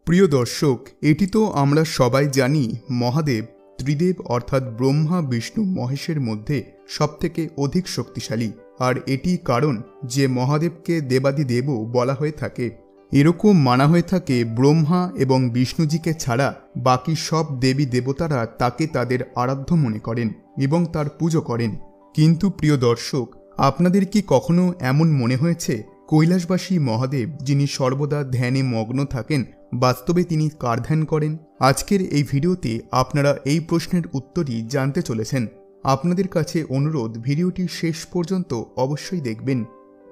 প্রিয় দর্শক, এটি তো আমরা সবাই জানি মহাদেব ত্রিদেব অর্থাৎ ব্রহ্মা বিষ্ণু মহেশের মধ্যে সবথেকে অধিক শক্তিশালী। আর এটি কারণ যে মহাদেবকে দেবাদিদেবও বলা হয়ে থাকে। এরকম মানা হয়ে থাকে ব্রহ্মা এবং বিষ্ণুজিকে ছাড়া বাকি সব দেবী দেবতারা তাকে তাদের আরাধ্য মনে করেন এবং তার পুজো করেন। কিন্তু প্রিয় দর্শক, আপনাদের কি কখনো এমন মনে হয়েছে কৈলাসবাসী মহাদেব যিনি সর্বদা ধ্যানে মগ্ন থাকেন, বাস্তবে তিনি কার ধ্যান করেন? আজকের এই ভিডিওতে আপনারা এই প্রশ্নের উত্তরই জানতে চলেছেন। আপনাদের কাছে অনুরোধ, ভিডিওটি শেষ পর্যন্ত অবশ্যই দেখবেন।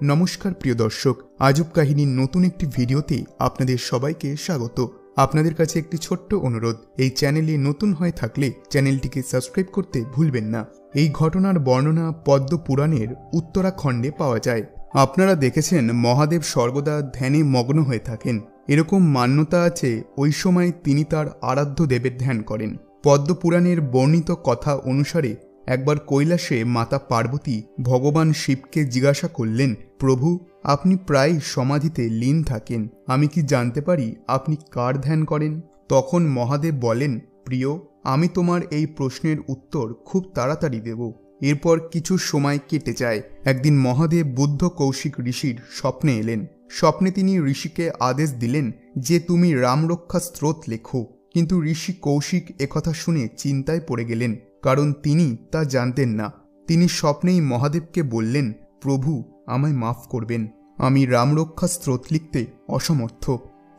নমস্কার প্রিয় দর্শক, আজব কাহিনীর নতুন একটি ভিডিওতে আপনাদের সবাইকে স্বাগত। আপনাদের কাছে একটি ছোট্ট অনুরোধ, এই চ্যানেলে নতুন হয়ে থাকলে চ্যানেলটিকে সাবস্ক্রাইব করতে ভুলবেন না। এই ঘটনার বর্ণনা পদ্ম পুরাণের উত্তরাখণ্ডে পাওয়া যায়। আপনারা দেখেছেন মহাদেব সর্বদা ধ্যানে মগ্ন হয়ে থাকেন। এরকম মান্যতা আছে ওই সময় তিনি তার আরাধ্য দেবের ধ্যান করেন। পদ্ম পুরাণের বর্ণিত কথা অনুসারে একবার কৈলাসে মাতা পার্বতী ভগবান শিবকে জিজ্ঞাসা করলেন, প্রভু, আপনি প্রায় সমাধিতে লীন থাকেন, আমি কি জানতে পারি আপনি কার ধ্যান করেন? তখন মহাদেব বলেন, প্রিয়, আমি তোমার এই প্রশ্নের উত্তর খুব তাড়াতাড়ি দেব। এরপর কিছু সময় কেটে যায়। একদিন মহাদেব বুদ্ধ কৌশিক ঋষির স্বপ্নে এলেন। স্বপ্নে তিনি ঋষিকে আদেশ দিলেন যে তুমি রামরক্ষা স্তোত্র লেখো। কিন্তু ঋষি কৌশিক একথা শুনে চিন্তায় পড়ে গেলেন, কারণ তিনি তা জানতেন না। তিনি স্বপ্নেই মহাদেবকে বললেন, প্রভু, আমায় মাফ করবেন, আমি রামরক্ষা স্তোত্র লিখতে অসমর্থ।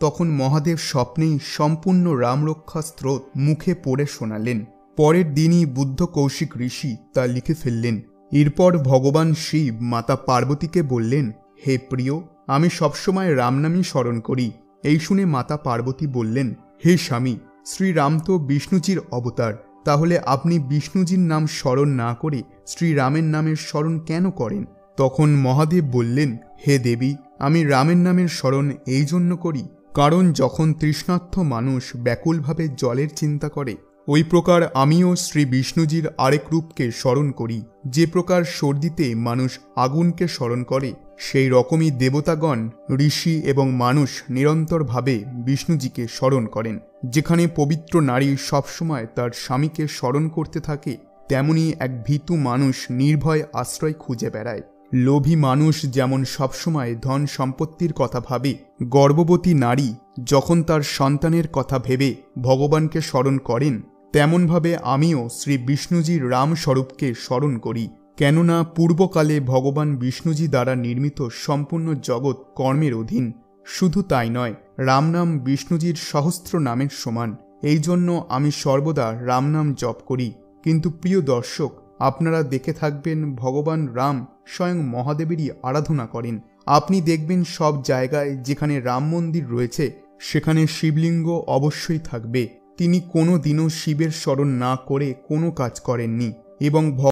তখন মহাদেব স্বপ্নেই সম্পূর্ণ রামরক্ষা স্তোত্র মুখে পড়ে শোনালেন। পরের দিনই বুদ্ধ কৌশিক ঋষি তা লিখে ফেললেন। এরপর ভগবান শিব মাতা পার্বতীকে বললেন, হে প্রিয়, আমি সবসময় রামনামই স্মরণ করি। এই শুনে মাতা পার্বতী বললেন, হে স্বামী, শ্রীরাম তো বিষ্ণুজির অবতার, তাহলে আপনি বিষ্ণুজির নাম স্মরণ না করে শ্রীরামের নামের স্মরণ কেন করেন? তখন মহাদেব বললেন, হে দেবী, আমি রামের নামের স্মরণ এই জন্য করি, কারণ যখন তৃষ্ণার্ত মানুষ ব্যাকুলভাবে জলের চিন্তা করে, ওই প্রকার আমিও শ্রী বিষ্ণুজির আরেক রূপকে স্মরণ করি। যে প্রকার সর্দিতে মানুষ আগুনকে স্মরণ করে, সেই রকমই দেবতাগণ, ঋষি এবং মানুষ নিরন্তরভাবে বিষ্ণুজিকে স্মরণ করেন। যেখানে পবিত্র নারী সবসময় তার স্বামীকে স্মরণ করতে থাকে, তেমনি এক ভীতু মানুষ নির্ভয় আশ্রয় খুঁজে বেড়ায়। লোভী মানুষ যেমন সবসময় ধন সম্পত্তির কথা ভাবে, গর্ভবতী নারী যখন তার সন্তানের কথা ভেবে ভগবানকে স্মরণ করেন, তেমনভাবে আমিও শ্রী বিষ্ণুজির রাম স্বরূপকে স্মরণ করি। কেননা পূর্বকালে ভগবান বিষ্ণুজি দ্বারা নির্মিত সম্পূর্ণ জগৎ কর্মের অধীন। শুধু তাই নয়, রাম নাম বিষ্ণুজির সহস্র নামের সমান। এই জন্য আমি সর্বদা রাম নাম জপ করি। কিন্তু প্রিয় দর্শক, আপনারা দেখে থাকবেন ভগবান রাম স্বয়ং মহাদেবেরই আরাধনা করেন। আপনি দেখবেন সব জায়গায় যেখানে রাম মন্দির রয়েছে সেখানে শিবলিঙ্গ অবশ্যই থাকবে। তিনি কোনো দিনও শিবের স্মরণ না করে কোনো কাজ করেননি এবং